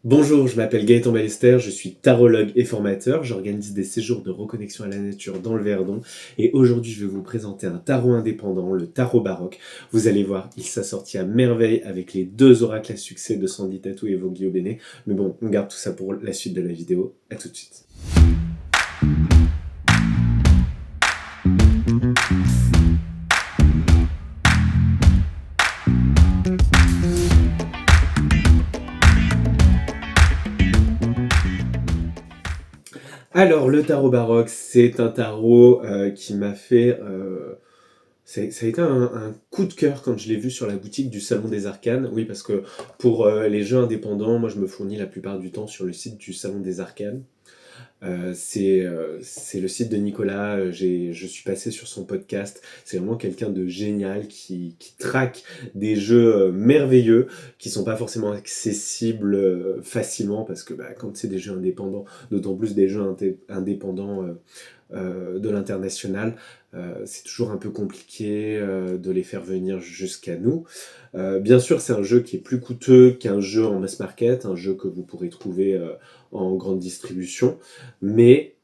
Bonjour, je m'appelle Gaëtan Ballester, je suis tarologue et formateur. J'organise des séjours de reconnexion à la nature dans le Verdon. Et aujourd'hui, je vais vous présenter un tarot indépendant, le tarot baroque. Vous allez voir, il s'assortit à merveille avec les deux oracles à succès de Sandy Tatou et Voglio Bene. Mais bon, on garde tout ça pour la suite de la vidéo. À tout de suite. Alors, le tarot baroque, c'est un tarot qui m'a fait... ça a été un coup de cœur quand je l'ai vu sur la boutique du Salon des Arcanes. Oui, parce que pour les jeux indépendants, moi je me fournis la plupart du temps sur le site du Salon des Arcanes. C'est le site de Nicolas, je suis passé sur son podcast. C'est vraiment quelqu'un de génial qui traque des jeux merveilleux qui sont pas forcément accessibles facilement parce que bah, quand c'est des jeux indépendants, d'autant plus des jeux indépendants de l'international, c'est toujours un peu compliqué de les faire venir jusqu'à nous. Bien sûr, c'est un jeu qui est plus coûteux qu'un jeu en mass market, un jeu que vous pourrez trouver en grande distribution, mais,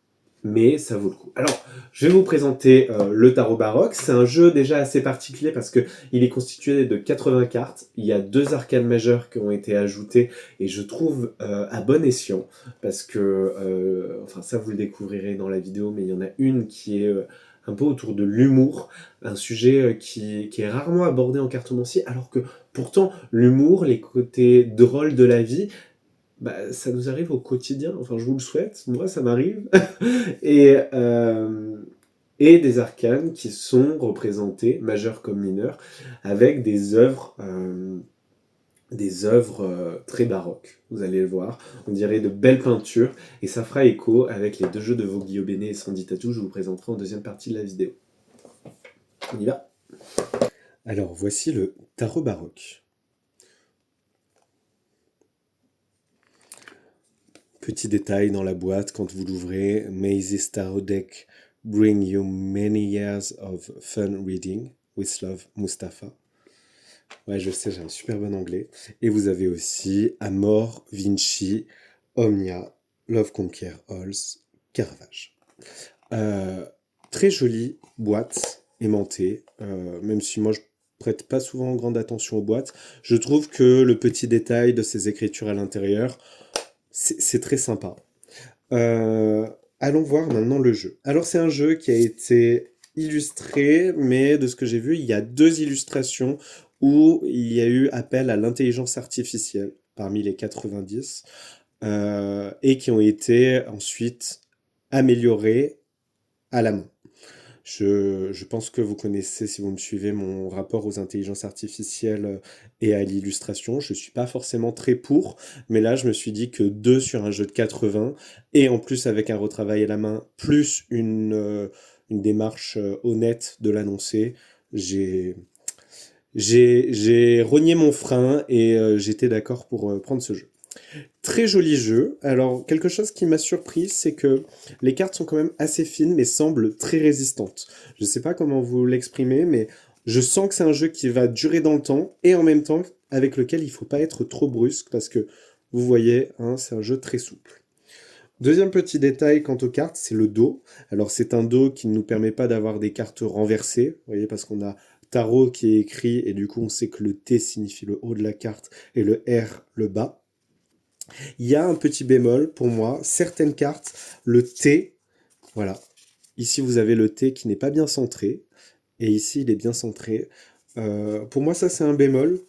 mais ça vaut le coup. Alors, je vais vous présenter le tarot baroque. C'est un jeu déjà assez particulier parce que il est constitué de 80 cartes. Il y a deux arcanes majeures qui ont été ajoutées et je trouve à bon escient parce que, enfin ça vous le découvrirez dans la vidéo, mais il y en a une qui est un peu autour de l'humour, un sujet qui est rarement abordé en cartomancier, alors que pourtant l'humour, les côtés drôles de la vie, bah, ça nous arrive au quotidien, enfin je vous le souhaite, moi ça m'arrive, et, euh, et des arcanes qui sont représentés, majeurs comme mineurs, avec des œuvres très baroques, vous allez le voir, on dirait de belles peintures, et ça fera écho avec les deux jeux de Voglio Bene et Sandy Tattoo, je vous présenterai en deuxième partie de la vidéo. On y va. Alors voici le tarot baroque. Petit détail dans la boîte quand vous l'ouvrez, May this tarot deck bring you many years of fun reading. With love, Mustapha. Ouais, je sais, j'ai un super bon anglais. Et vous avez aussi Amor, Vinci, Omnia, Love Conquer Halls, Caravage. Euh, Très jolie boîte aimantée, même si moi je prête pas souvent grande attention aux boîtes. Je trouve que le petit détail de ces écritures à l'intérieur, c'est très sympa. Euh, Allons voir maintenant le jeu. Alors c'est un jeu qui a été illustré, mais de ce que j'ai vu, il y a deux illustrations où il y a eu appel à l'intelligence artificielle parmi les 90 et qui ont été ensuite améliorées à la main. Je pense que vous connaissez, si vous me suivez, mon rapport aux intelligences artificielles et à l'illustration. Je ne suis pas forcément très pour, mais là, je me suis dit que deux sur un jeu de 80, et en plus avec un retravail à la main, plus une démarche honnête de l'annoncer, j'ai, j'ai rogné mon frein et j'étais d'accord pour prendre ce jeu. Très joli jeu. Alors, quelque chose qui m'a surpris, c'est que les cartes sont quand même assez fines, mais semblent très résistantes. Je ne sais pas comment vous l'exprimer, mais je sens que c'est un jeu qui va durer dans le temps, et en même temps avec lequel il ne faut pas être trop brusque, parce que vous voyez, hein, c'est un jeu très souple. Deuxième petit détail quant aux cartes, c'est le dos. Alors c'est un dos qui ne nous permet pas d'avoir des cartes renversées, vous voyez, parce qu'on a tarot qui est écrit, et du coup on sait que le T signifie le haut de la carte, et le R le bas. Il y a un petit bémol pour moi. Certaines cartes, le T, voilà. Ici, vous avez le T qui n'est pas bien centré. Et ici, il est bien centré. Pour moi, ça, c'est un bémol.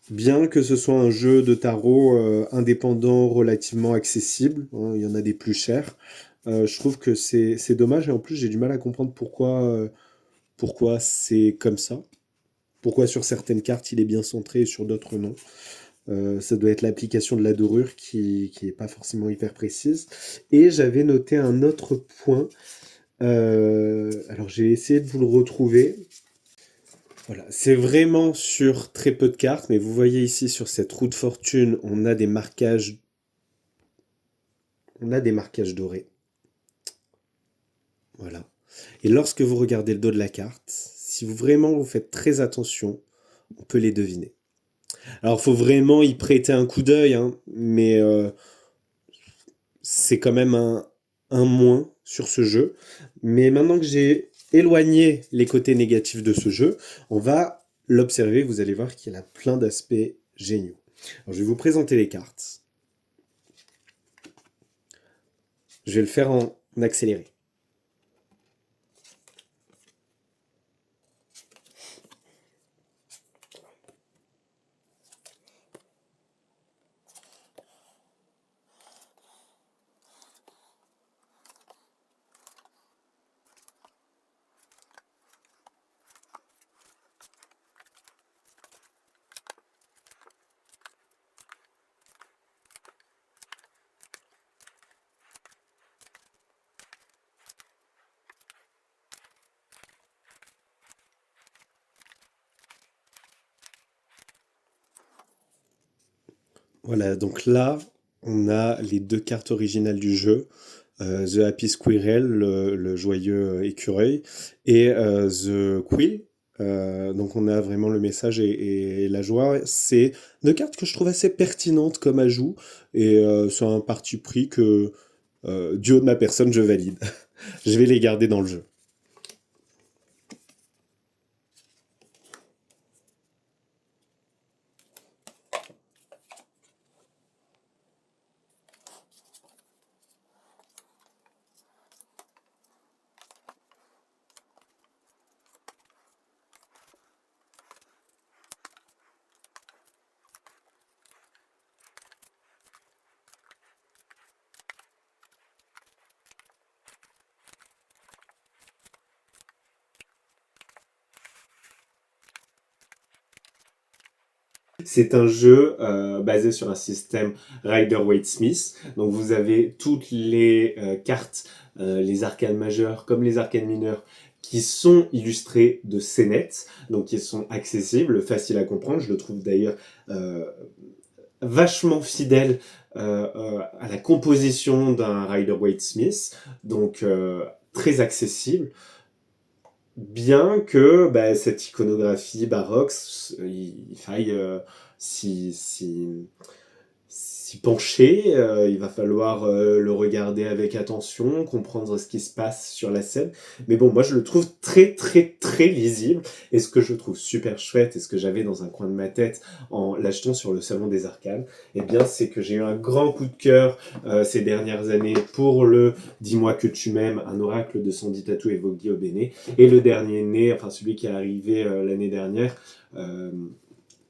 Bien que ce soit un jeu de tarot indépendant, relativement accessible, hein, il y en a des plus chers, je trouve que c'est dommage. Et en plus, j'ai du mal à comprendre pourquoi c'est comme ça. Pourquoi sur certaines cartes, il est bien centré et sur d'autres, non. Ça doit être l'application de la dorure qui est pas forcément hyper précise. Et j'avais noté un autre point. Alors j'ai essayé de vous le retrouver. Voilà, c'est vraiment sur très peu de cartes, mais vous voyez ici sur cette roue de fortune, on a des marquages dorés. Voilà. Et lorsque vous regardez le dos de la carte, si vous vraiment vous faites très attention, on peut les deviner. Alors, faut vraiment y prêter un coup d'œil, hein, mais c'est quand même un moins sur ce jeu. Mais maintenant que j'ai éloigné les côtés négatifs de ce jeu, on va l'observer. Vous allez voir qu'il a plein d'aspects géniaux. Alors, je vais vous présenter les cartes. Je vais le faire en accéléré. Voilà, donc là, on a les deux cartes originales du jeu. The Happy Squirrel, le joyeux écureuil, et The Quill. Donc on a vraiment le message et la joie. C'est deux cartes que je trouve assez pertinentes comme ajout, et c'est un parti pris que, du haut de ma personne, je valide. Je vais les garder dans le jeu. C'est un jeu basé sur un système Rider-Waite-Smith. Donc vous avez toutes les cartes, les arcanes majeures comme les arcanes mineures, qui sont illustrées de scénettes, donc qui sont accessibles, faciles à comprendre. Je le trouve d'ailleurs vachement fidèle à la composition d'un Rider-Waite-Smith, donc très accessible. Bien que cette iconographie baroque, il faille s'y pencher, il va falloir le regarder avec attention, comprendre ce qui se passe sur la scène. Mais bon, moi je le trouve très très très lisible. Et ce que je trouve super chouette, et ce que j'avais dans un coin de ma tête en l'achetant sur le Salon des Arcanes, eh bien c'est que j'ai eu un grand coup de cœur ces dernières années pour le Dis-moi que tu m'aimes, un oracle de Sandy Tatou et Vogue Guillaume. Et le dernier né, enfin celui qui est arrivé l'année dernière, euh,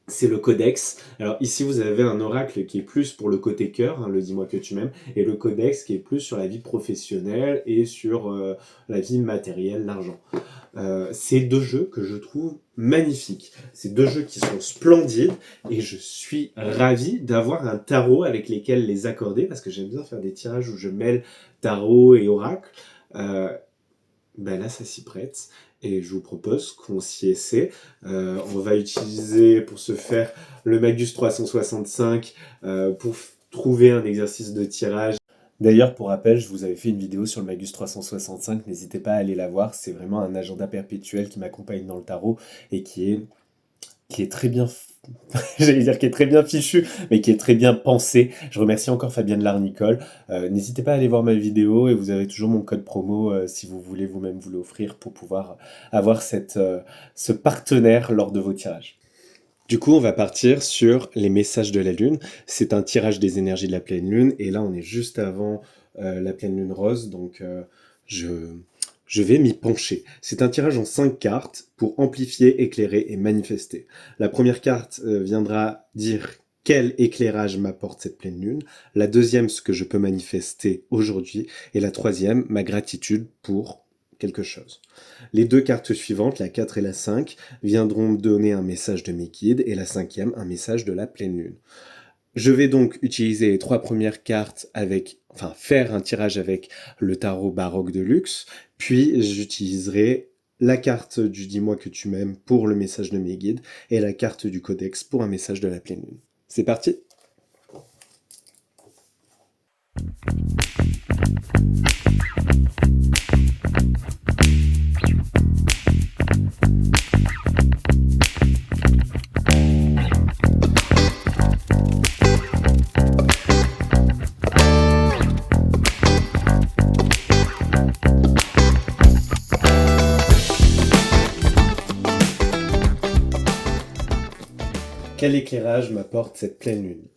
c'est le codex. Alors ici, vous avez un oracle qui est plus pour le côté cœur, hein, le dis-moi que tu m'aimes, et le codex qui est plus sur la vie professionnelle et sur la vie matérielle, l'argent. C'est deux jeux que je trouve magnifiques. C'est deux jeux qui sont splendides et je suis ravi d'avoir un tarot avec lesquels les accorder parce que j'aime bien faire des tirages où je mêle tarot et oracle. Euh, là, ça s'y prête et je vous propose qu'on s'y essaie. On va utiliser pour ce faire le Magus 365 pour trouver un exercice de tirage. D'ailleurs, pour rappel, je vous avais fait une vidéo sur le Magus 365, n'hésitez pas à aller la voir, c'est vraiment un agenda perpétuel qui m'accompagne dans le tarot et qui est très bien, j'allais dire qui est très bien fichu, mais qui est très bien pensé. Je remercie encore Fabienne Larnicole. N'hésitez pas à aller voir ma vidéo et vous avez toujours mon code promo si vous voulez vous-même vous l'offrir pour pouvoir avoir ce partenaire lors de vos tirages. Du coup, on va partir sur les messages de la Lune. C'est un tirage des énergies de la pleine Lune et là, on est juste avant la pleine Lune rose, donc je, je vais m'y pencher. C'est un tirage en 5 cartes pour amplifier, éclairer et manifester. La première carte viendra dire quel éclairage m'apporte cette pleine lune. La deuxième, ce que je peux manifester aujourd'hui. Et la troisième, ma gratitude pour quelque chose. Les deux cartes suivantes, la 4 et la 5, viendront me donner un message de mes guides et la cinquième, un message de la pleine lune. Je vais donc utiliser les 3 premières cartes faire un tirage avec le tarot baroque de luxe, puis j'utiliserai la carte du Dis-moi que tu m'aimes pour le message de mes guides et la carte du codex pour un message de la pleine lune. C'est parti! Quel éclairage m'apporte cette pleine lune?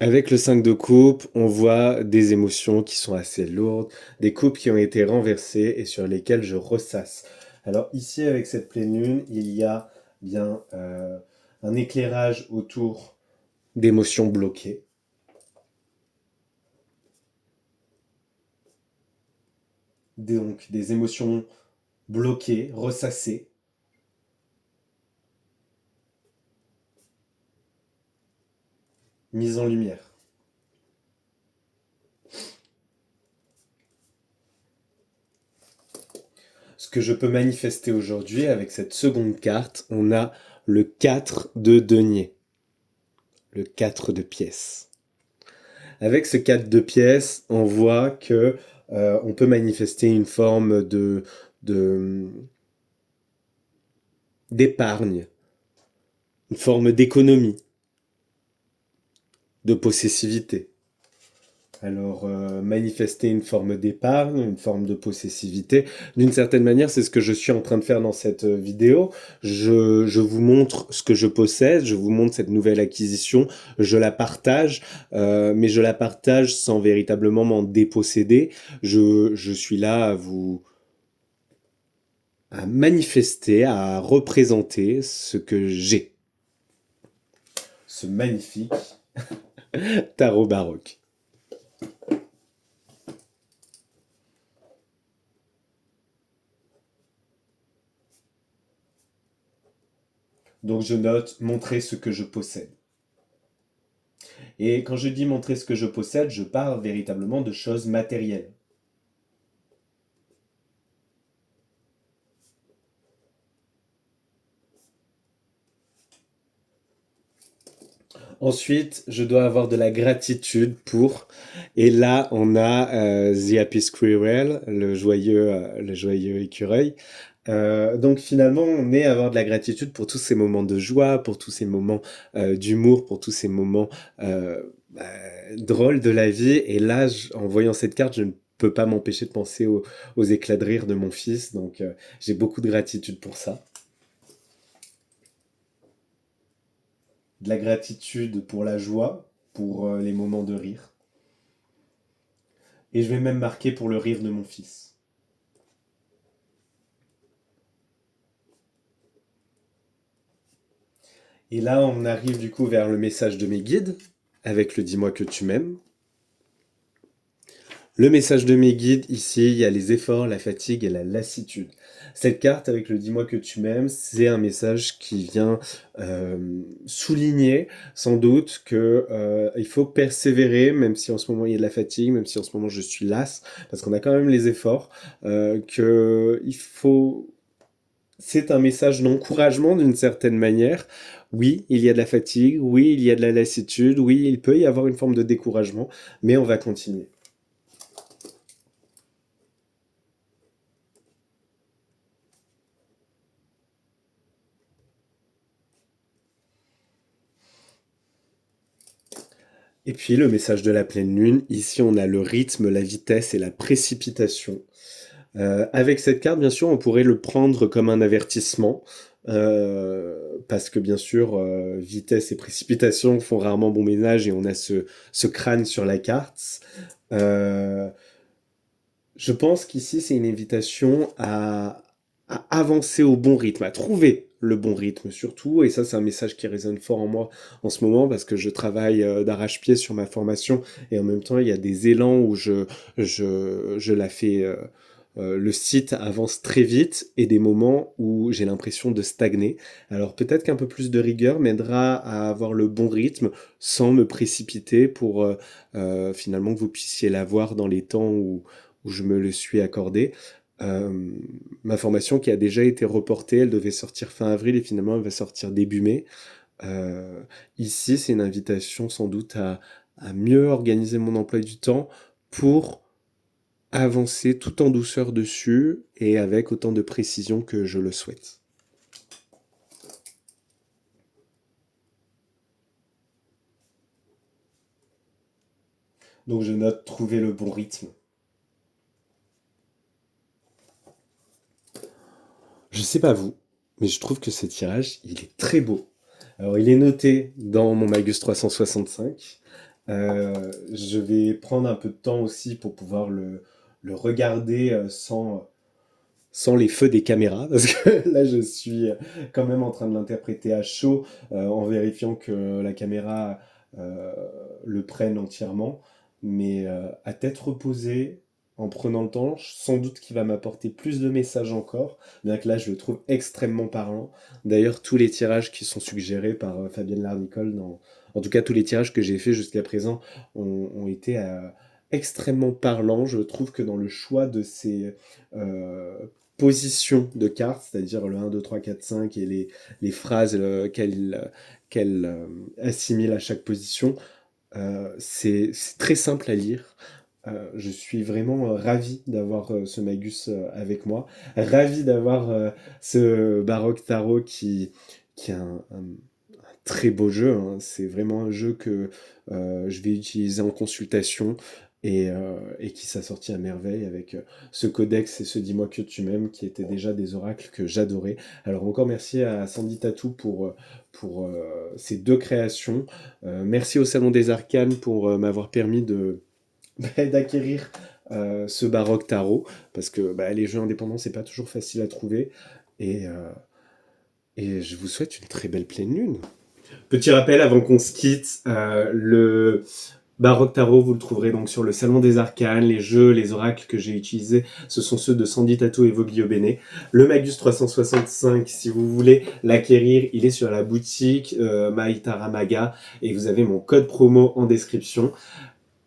Avec le 5 de coupe, on voit des émotions qui sont assez lourdes, des coupes qui ont été renversées et sur lesquelles je ressasse. Alors ici, avec cette pleine lune, il y a bien un éclairage autour d'émotions bloquées. Donc des émotions bloquées, ressassées. Mises en lumière. Ce que je peux manifester aujourd'hui avec cette seconde carte, on a le 4 de denier, le 4 de pièces. Avec ce 4 de pièces, on voit que on peut manifester une forme d'épargne, une forme d'économie, de possessivité. Alors, manifester une forme d'épargne, une forme de possessivité, d'une certaine manière, c'est ce que je suis en train de faire dans cette vidéo. Je vous montre ce que je possède, je vous montre cette nouvelle acquisition, je la partage, mais je la partage sans véritablement m'en déposséder. Je suis là à manifester, à représenter ce que j'ai. Ce magnifique tarot baroque. Donc je note montrer ce que je possède. Et quand je dis montrer ce que je possède, je parle véritablement de choses matérielles. Ensuite, je dois avoir de la gratitude pour. Et là, on a The Happy Squirrel, le joyeux écureuil. Donc finalement, on est à avoir de la gratitude pour tous ces moments de joie, pour tous ces moments d'humour, pour tous ces moments bah, drôles de la vie. Et là, en voyant cette carte, je ne peux pas m'empêcher de penser aux éclats de rire de mon fils. Donc j'ai beaucoup de gratitude pour ça. De la gratitude pour la joie, pour les moments de rire. Et je vais même marquer pour le rire de mon fils. Et là, on arrive du coup vers le message de mes guides, avec le dis-moi que tu m'aimes. Le message de mes guides, ici, il y a les efforts, la fatigue et la lassitude. Cette carte avec le dis-moi que tu m'aimes, c'est un message qui vient souligner sans doute que il faut persévérer, même si en ce moment il y a de la fatigue, même si en ce moment je suis lasse, parce qu'on a quand même les efforts, que il faut... C'est un message d'encouragement d'une certaine manière. Oui, il y a de la fatigue, oui, il y a de la lassitude, oui, il peut y avoir une forme de découragement, mais on va continuer. Et puis le message de la pleine lune, ici on a le rythme, la vitesse et la précipitation. Avec cette carte, bien sûr, on pourrait le prendre comme un avertissement, parce que bien sûr, vitesse et précipitation font rarement bon ménage et on a ce crâne sur la carte. Euh, je pense qu'ici c'est une invitation à avancer au bon rythme, à trouver le bon rythme surtout, et ça c'est un message qui résonne fort en moi en ce moment parce que je travaille d'arrache-pied sur ma formation et en même temps il y a des élans où je la fais, le site avance très vite et des moments où j'ai l'impression de stagner. Alors peut-être qu'un peu plus de rigueur m'aidera à avoir le bon rythme sans me précipiter pour finalement que vous puissiez l'avoir dans les temps où je me le suis accordé. Euh, Ma formation qui a déjà été reportée, elle devait sortir fin avril et finalement elle va sortir début mai. Euh, Ici, c'est une invitation sans doute à mieux organiser mon emploi du temps pour avancer tout en douceur dessus et avec autant de précision que je le souhaite. Donc je note trouver le bon rythme. Je sais pas vous, mais je trouve que ce tirage, il est très beau. Alors, il est noté dans mon Magus 365. Je vais prendre un peu de temps aussi pour pouvoir le regarder sans les feux des caméras, parce que là, je suis quand même en train de l'interpréter à chaud, en vérifiant que la caméra euh, le prenne entièrement. Mais à tête reposée, en prenant le temps, sans doute qu'il va m'apporter plus de messages encore, bien que là, je le trouve extrêmement parlant. D'ailleurs, tous les tirages qui sont suggérés par Fabienne Larnicole, en tout cas tous les tirages que j'ai faits jusqu'à présent, ont été extrêmement parlants. Je trouve que dans le choix de ces positions de cartes, c'est-à-dire le 1, 2, 3, 4, 5 et les phrases qu'elle assimile à chaque position, c'est très simple à lire. Je suis vraiment ravi d'avoir ce Magus avec moi, ravi d'avoir ce Baroque Tarot qui est un très beau jeu, hein. C'est vraiment un jeu que je vais utiliser en consultation et qui s'assortit à merveille avec ce codex et ce Dis-moi que tu m'aimes qui étaient déjà des oracles que j'adorais. Alors encore merci à Sandy Tattoo pour ces deux créations. Merci au Salon des Arcanes pour m'avoir permis d'acquérir ce Baroque Tarot, parce que les jeux indépendants, c'est pas toujours facile à trouver. Et, euh, et je vous souhaite une très belle pleine lune. Petit rappel avant qu'on se quitte, le Baroque Tarot, vous le trouverez donc sur le Salon des Arcanes. Les jeux, les oracles que j'ai utilisés, ce sont ceux de Sandy Tattoo et Voguio Bene. Le Magus 365, si vous voulez l'acquérir, il est sur la boutique Maitara Maga et vous avez mon code promo en description.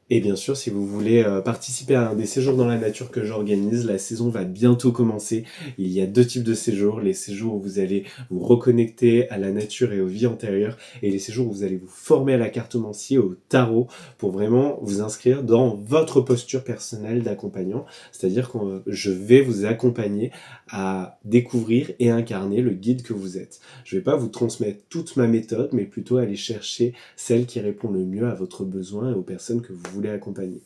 Et bien sûr, si vous voulez participer à un des séjours dans la nature que j'organise, la saison va bientôt commencer. Il y a deux types de séjours. Les séjours où vous allez vous reconnecter à la nature et aux vies antérieures, et les séjours où vous allez vous former à la cartomancie, au tarot, pour vraiment vous inscrire dans votre posture personnelle d'accompagnant. C'est-à-dire que je vais vous accompagner à découvrir et incarner le guide que vous êtes. Je ne vais pas vous transmettre toute ma méthode, mais plutôt aller chercher celle qui répond le mieux à votre besoin et aux personnes que vous voulez accompagner.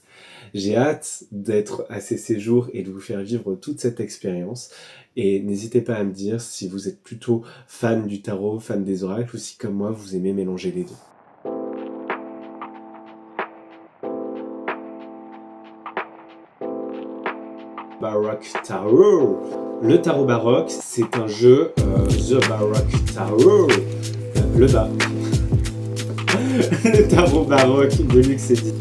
J'ai hâte d'être à ces séjours et de vous faire vivre toute cette expérience. Et n'hésitez pas à me dire si vous êtes plutôt fan du tarot, fan des oracles, ou si comme moi vous aimez mélanger les deux. Baroque Tarot. Le tarot baroque, c'est un jeu, The Baroque Tarot. Le tarot baroque de Luxe Edith.